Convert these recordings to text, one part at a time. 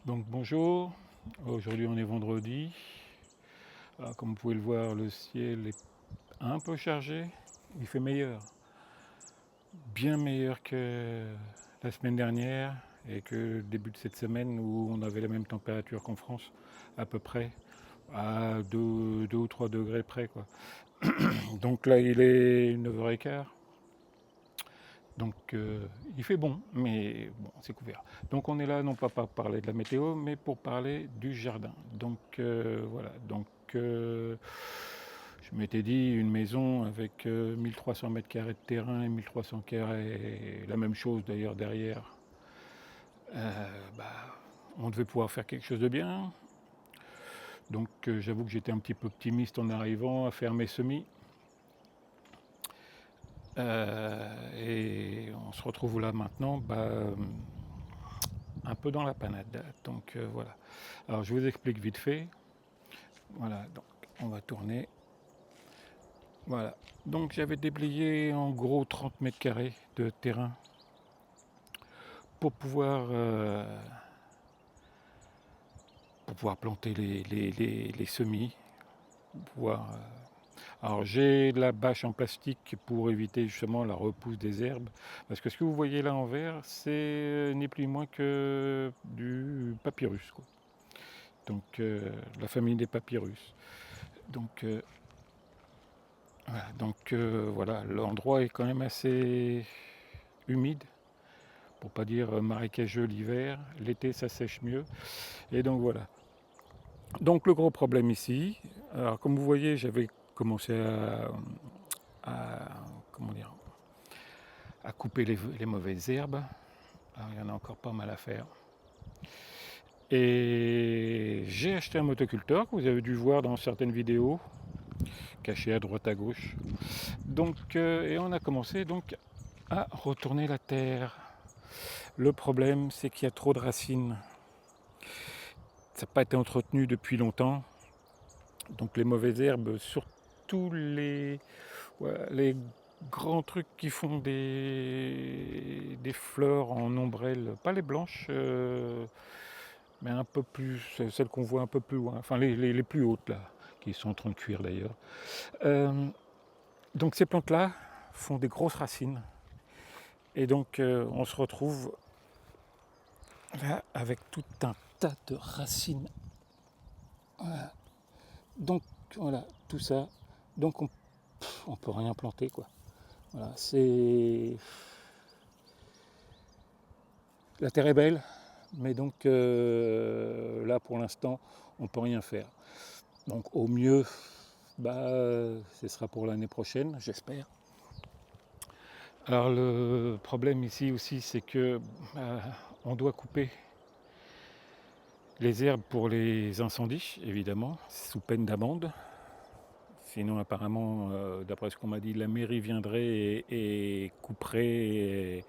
Donc bonjour, aujourd'hui on est vendredi. Alors, comme vous pouvez le voir, le ciel est un peu chargé. Il fait meilleur, bien meilleur que la semaine dernière et que le début de cette semaine où on avait la même température qu'en France, à peu près, à 2 ou 3 degrés près, quoi. Donc là il est 9h15. Donc il fait bon, mais bon, c'est couvert. Donc on est là non pas pour parler de la météo, mais pour parler du jardin. Donc voilà, donc je m'étais dit une maison avec 1300 mètres carrés de terrain et 1300 carrés, la même chose d'ailleurs derrière, bah, on devait pouvoir faire quelque chose de bien. Donc j'avoue que j'étais un petit peu optimiste en arrivant à faire mes semis. Et on se retrouve là maintenant, un peu dans la panade. Donc voilà. Alors je vous explique vite fait. Voilà, donc on va tourner. Voilà. Donc j'avais déblayé en gros 30 mètres carrés de terrain pour pouvoir planter les semis. Pouvoir, alors j'ai de la bâche en plastique pour éviter justement la repousse des herbes. Parce que ce que vous voyez là en vert, c'est ni plus ni moins que du papyrus, quoi. Donc la famille des papyrus. Donc voilà, l'endroit est quand même assez humide, pour pas dire marécageux l'hiver. L'été ça sèche mieux. Et donc voilà. Donc le gros problème ici, alors comme vous voyez, j'avais commencé à- comment dire, à couper les mauvaises herbes. Alors, il y en a encore pas mal à faire. Et j'ai acheté un motoculteur que vous avez dû voir dans certaines vidéos, caché à droite à gauche. Donc, et on a commencé donc à retourner la terre. Le problème, c'est qu'il y a trop de racines. Ça n'a pas été entretenu depuis longtemps. Donc les mauvaises herbes, surtout voilà, les grands trucs qui font des fleurs en ombrelle, pas les blanches, mais un peu plus, celles qu'on voit un peu plus loin, enfin les plus hautes là, qui sont en train de cuire d'ailleurs. Euh, donc ces plantes-là font des grosses racines. Et donc on se retrouve là avec tout un tas de racines. Voilà. Donc voilà, tout ça. Donc on peut rien planter, quoi. Voilà, c'est la terre est belle, mais donc là pour l'instant on peut rien faire. Donc au mieux, ce sera pour l'année prochaine, j'espère. Alors le problème ici aussi, c'est que on doit couper les herbes pour les incendies, évidemment, sous peine d'amende. Sinon, apparemment, d'après ce qu'on m'a dit, la mairie viendrait et couperait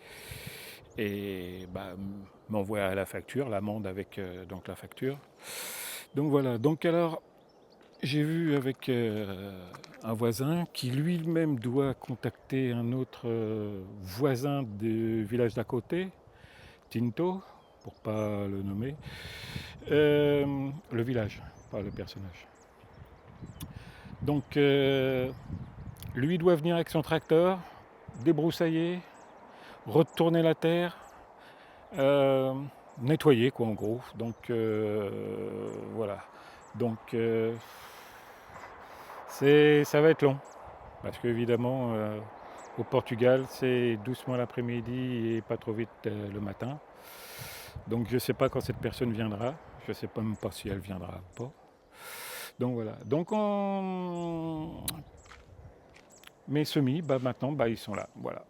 et m'envoie la facture, l'amende avec donc la facture. Donc voilà. Donc alors, j'ai vu avec un voisin qui lui-même doit contacter un autre voisin du village d'à côté, Tinto, pour pas le nommer, le village, pas le personnage. Donc lui doit venir avec son tracteur, débroussailler, retourner la terre, euh, nettoyer quoi en gros. Donc voilà. Donc ça va être long. Parce qu'évidemment, au Portugal, c'est doucement l'après-midi et pas trop vite le matin. Donc je ne sais pas quand cette personne viendra. Je ne sais pas même pas si elle viendra ou pas. Donc voilà. Donc mes semis, maintenant, ils sont là. Voilà.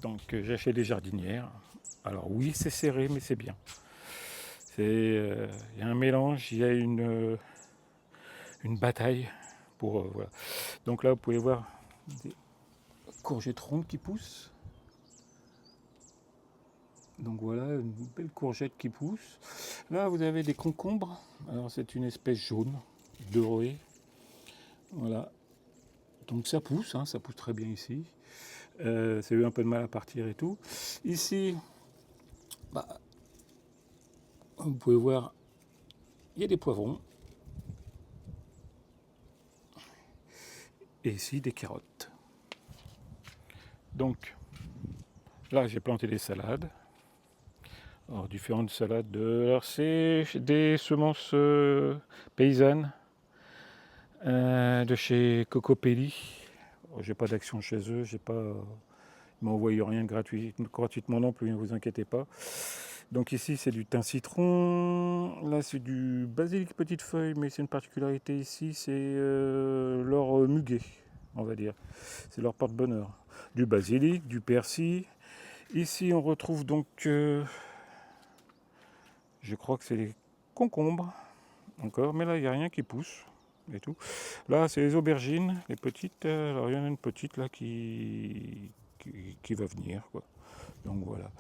Donc j'achète des jardinières. Alors oui, c'est serré, mais c'est bien. Il y a un mélange, il y a une bataille pour voilà. Donc là, vous pouvez voir des courgettes rondes qui poussent. Donc voilà, une belle courgette qui pousse. Là, vous avez des concombres. Alors c'est une espèce jaune, dorée. Voilà. Donc ça pousse très bien ici. C'est eu un peu de mal à partir et tout. Ici, vous pouvez voir il y a des poivrons. Et ici des carottes. Donc là j'ai planté des salades. Alors différentes salades. Alors c'est des semences paysannes de chez Cocopelli. J'ai pas d'action chez eux, j'ai pas. Ils m'ont envoyé rien de gratuitement non plus, ne vous inquiétez pas. Donc ici c'est du thym citron, là c'est du basilic petite feuille, mais c'est une particularité ici, c'est leur muguet, on va dire. C'est leur porte-bonheur. Du basilic, du persil. Ici on retrouve donc, je crois que c'est les concombres, encore, mais là il n'y a rien qui pousse. Et tout. Là c'est les aubergines, les petites, alors il y en a une petite là qui va venir, quoi. Donc voilà.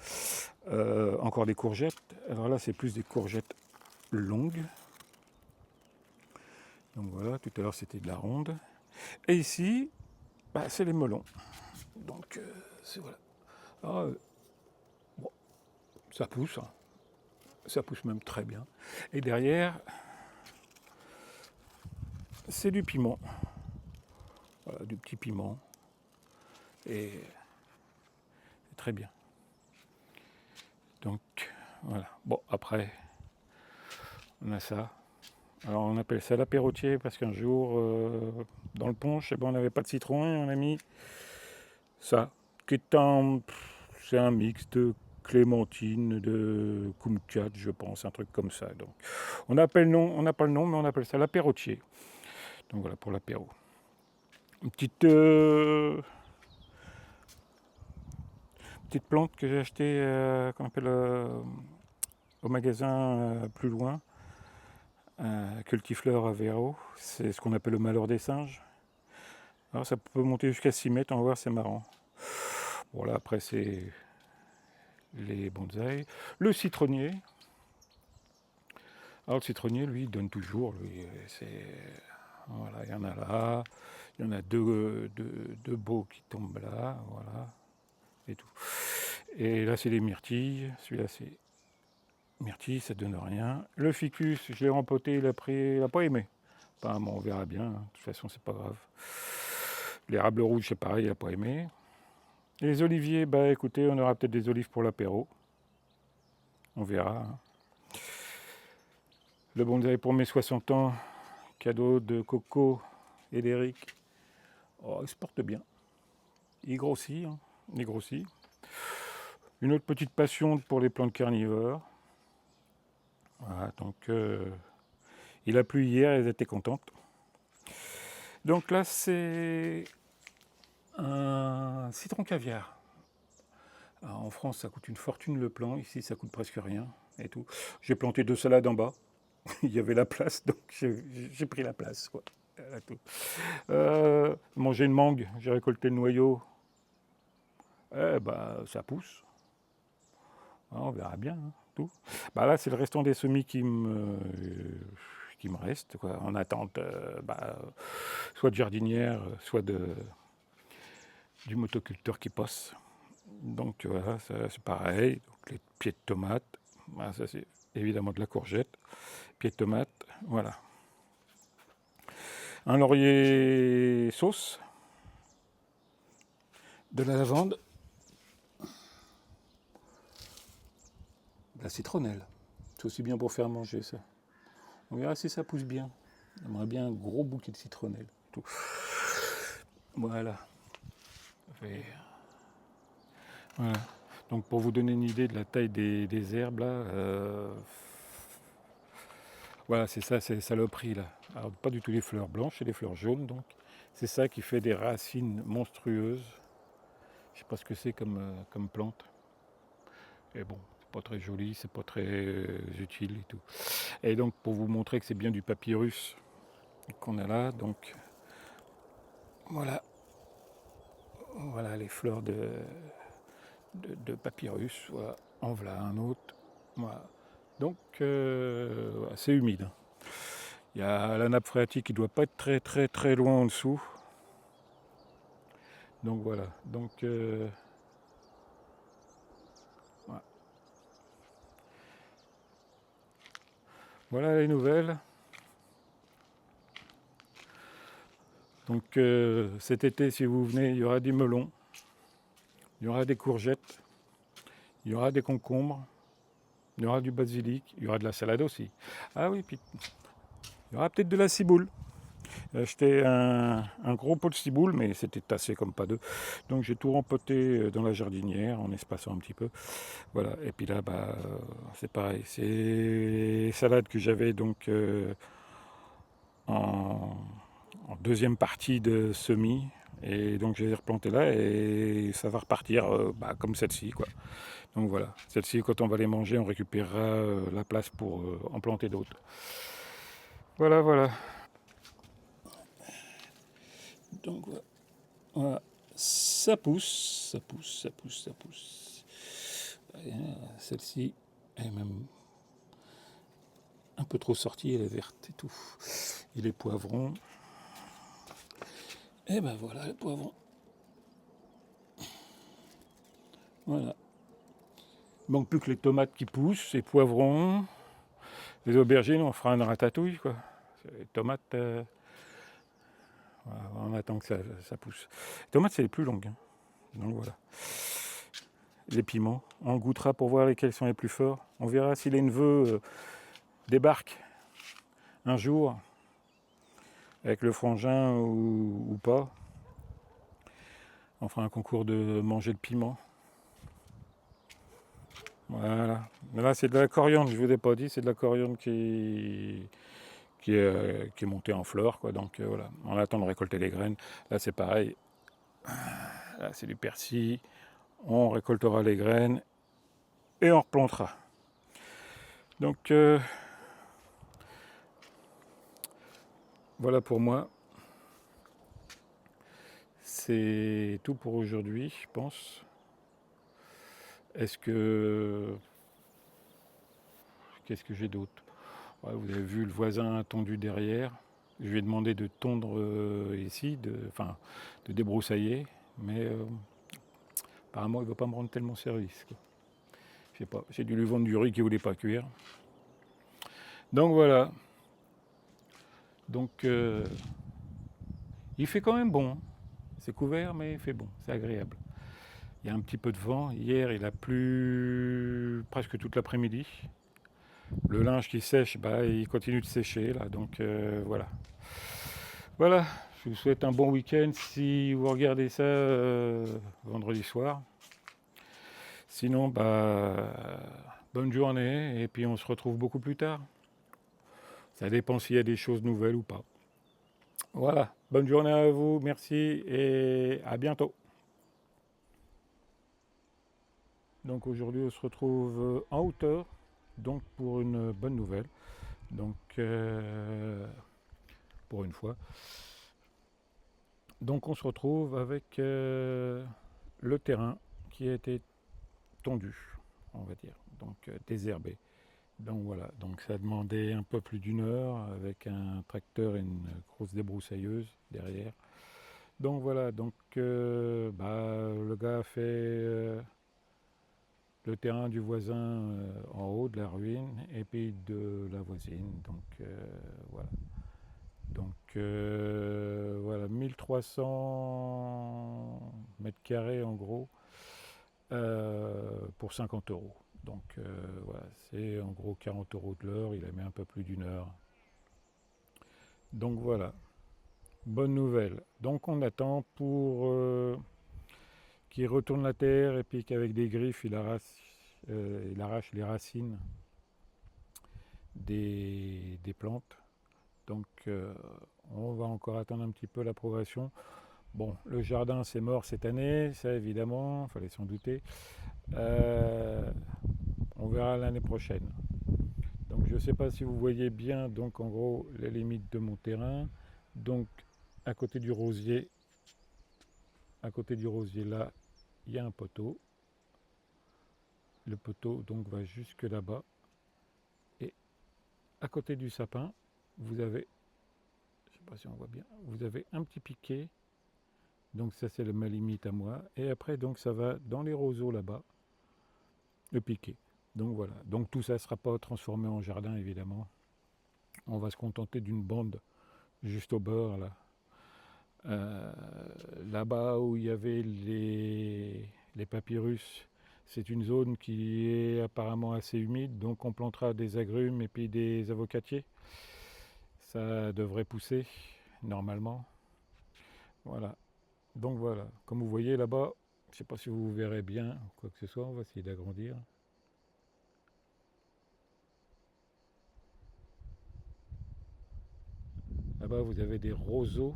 Encore des courgettes. Alors là, c'est plus des courgettes longues. Donc voilà, tout à l'heure, c'était de la ronde. Et ici, bah, c'est les melons. Donc, c'est voilà. Ah, bon, ça pousse. Hein. Ça pousse même très bien. Et derrière, c'est du piment. Voilà, du petit piment. Et c'est très bien. Donc, voilà. Bon, après, on a ça. Alors on appelle ça l'apérotier parce qu'un jour, dans le punch, on n'avait pas de citron et on a mis ça, qui est c'est un mix de clémentine, de kumquat, je pense, un truc comme ça. Donc on n'a pas le nom, mais on appelle ça l'apérotier. Donc voilà pour l'apéro. Une petite plante que j'ai achetée qu'on appelle au magasin plus loin. Cultifleur à Véro, c'est ce qu'on appelle le malheur des singes. Alors ça peut monter jusqu'à 6 mètres, on va voir, c'est marrant. Voilà, après c'est les bonsaïs. Le citronnier. Alors le citronnier, lui, il donne toujours. Lui, voilà, il y en a là. Il y en a deux beaux qui tombent là. Voilà. Et tout. Et là, c'est les myrtilles. Celui-là, c'est myrtille, ça donne rien. Le ficus, je l'ai rempoté, il n'a pas aimé. Enfin, bon, on verra bien. Hein. De toute façon, c'est pas grave. L'érable rouge, c'est pareil, il n'a pas aimé. Et les oliviers, bah écoutez, on aura peut-être des olives pour l'apéro. On verra. Hein. Le bonsaï pour mes 60 ans, cadeau de Coco et d'Eric. Oh, il se porte bien. Il grossit. Hein. Il grossit. Une autre petite passion pour les plantes carnivores. Voilà, donc il a plu hier, elles étaient contentes. Donc là, c'est un citron caviar. Alors, en France, ça coûte une fortune le plant. Ici, ça coûte presque rien. Et tout. J'ai planté 2 salades en bas. Il y avait la place, donc j'ai pris la place. Quoi. Manger une mangue, j'ai récolté le noyau. Eh ben, ça pousse. Ah, on verra bien. Hein, tout. Bah, là, c'est le restant des semis qui me reste, quoi, en attente soit de jardinière, soit du motoculteur qui passe. Donc voilà, c'est pareil. Donc, les pieds de tomate, voilà, ça c'est évidemment de la courgette. Pieds de tomate, voilà. Un laurier sauce, de la lavande, de la citronnelle. C'est aussi bien pour faire manger ça. On verra si ça pousse bien. J'aimerais bien un gros bouquet de citronnelle. Tout. Voilà. Voilà. Donc pour vous donner une idée de la taille des herbes là, voilà, c'est ça, c'est les saloperies là. Alors pas du tout les fleurs blanches, c'est les fleurs jaunes donc. C'est ça qui fait des racines monstrueuses. Je sais pas ce que c'est comme plante. Et bon, c'est pas très joli, c'est pas très utile et tout. Et donc pour vous montrer que c'est bien du papyrus qu'on a là, donc voilà. Voilà les fleurs de papyrus. Voilà. En voilà un autre. Voilà. Donc c'est humide. Il y a la nappe phréatique qui ne doit pas être très très très loin en dessous. Donc voilà. Donc voilà. Voilà les nouvelles. Donc cet été, si vous venez, il y aura du melon, il y aura des courgettes, il y aura des concombres, il y aura du basilic, il y aura de la salade aussi. Ah oui, puis il y aura peut-être de la ciboule. J'ai acheté un gros pot de ciboule, mais c'était tassé comme pas deux. Donc j'ai tout rempoté dans la jardinière en espaçant un petit peu. Voilà. Et puis là, c'est pareil. C'est les salades que j'avais donc en, en deuxième partie de semis. Et donc je les ai replantées là et ça va repartir comme celle-ci, quoi. Donc voilà, celle-ci, quand on va les manger, on récupérera la place pour en planter d'autres. Voilà, voilà. Donc voilà, ça pousse, ça pousse, ça pousse, ça pousse. Celle-ci est même un peu trop sortie, elle est verte et tout. Et les poivrons. Et ben voilà, les poivrons. Voilà. Il manque plus que les tomates qui poussent, les poivrons, les aubergines, on fera un ratatouille, quoi. Les tomates, voilà, on attend que ça pousse. Les tomates, c'est les plus longues, hein. Donc voilà. Les piments, on goûtera pour voir lesquels sont les plus forts. On verra si les neveux débarquent un jour avec le frangin ou pas. On fera un concours de manger le piment. Voilà. Mais là, c'est de la coriandre, je ne vous ai pas dit, c'est de la coriandre qui est montée en fleurs, quoi. Donc voilà, on attend de récolter les graines. Là, c'est pareil. Là, c'est du persil. On récoltera les graines et on replantera. Donc voilà pour moi. C'est tout pour aujourd'hui, je pense. Est-ce que... Qu'est-ce que j'ai d'autre? Ouais, vous avez vu le voisin tondu derrière. Je lui ai demandé de tondre ici, de débroussailler. Mais apparemment, il ne va pas me rendre tellement service, quoi. Je sais pas. J'ai dû lui vendre du riz qu'il ne voulait pas cuire. Donc voilà. Donc il fait quand même bon. C'est couvert, mais il fait bon. C'est agréable. Il y a un petit peu de vent. Hier, il a plu presque toute l'après-midi. Le linge qui sèche, il continue de sécher là. Donc voilà. Voilà. Je vous souhaite un bon week-end si vous regardez ça vendredi soir. Sinon, bonne journée et puis on se retrouve beaucoup plus tard. Ça dépend s'il y a des choses nouvelles ou pas. Voilà. Bonne journée à vous. Merci et à bientôt. Donc aujourd'hui, on se retrouve en hauteur, donc pour une bonne nouvelle. Donc pour une fois. Donc on se retrouve avec le terrain qui a été tondu, on va dire, donc désherbé. Donc voilà, donc ça a demandé un peu plus d'une heure avec un tracteur et une grosse débroussailleuse derrière. Donc voilà, donc le gars a fait le terrain du voisin en haut de la ruine et puis de la voisine. Donc voilà. Donc voilà, 1300 mètres carrés en gros pour 50 euros. Donc voilà, c'est en gros 40 euros de l'heure, il a mis un peu plus d'une heure. Donc voilà, bonne nouvelle. Donc on attend pour qu'il retourne la terre et puis qu'avec des griffes il arrache les racines des plantes. Donc on va encore attendre un petit peu la progression. Bon, le jardin c'est mort cette année, ça évidemment, il fallait s'en douter. On verra l'année prochaine. Donc je ne sais pas si vous voyez bien donc en gros les limites de mon terrain. Donc à côté du rosier là, il y a un poteau. Le poteau donc va jusque là-bas. Et à côté du sapin, vous avez, je ne sais pas si on voit bien, vous avez un petit piquet. Donc ça c'est ma limite à moi. Et après donc ça va dans les roseaux là-bas, le piquet. Donc voilà. Donc tout ça ne sera pas transformé en jardin évidemment. On va se contenter d'une bande juste au bord là. Là-bas où il y avait les papyrus, c'est une zone qui est apparemment assez humide, donc on plantera des agrumes et puis des avocatiers. Ça devrait pousser normalement. Voilà. Donc voilà. Comme vous voyez là-bas, je ne sais pas si vous verrez bien ou quoi que ce soit, on va essayer d'agrandir. Là-bas vous avez des roseaux.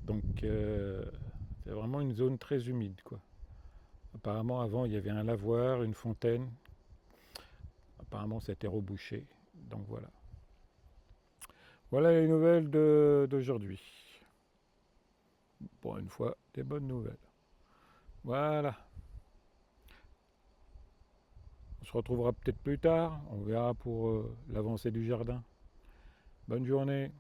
Donc c'est vraiment une zone très humide quoi. Apparemment avant il y avait un lavoir, une fontaine. Apparemment ça a été rebouché. Donc voilà. Voilà les nouvelles d'aujourd'hui. Pour une fois, des bonnes nouvelles. Voilà. On se retrouvera peut-être plus tard. On verra pour l'avancée du jardin. Bonne journée.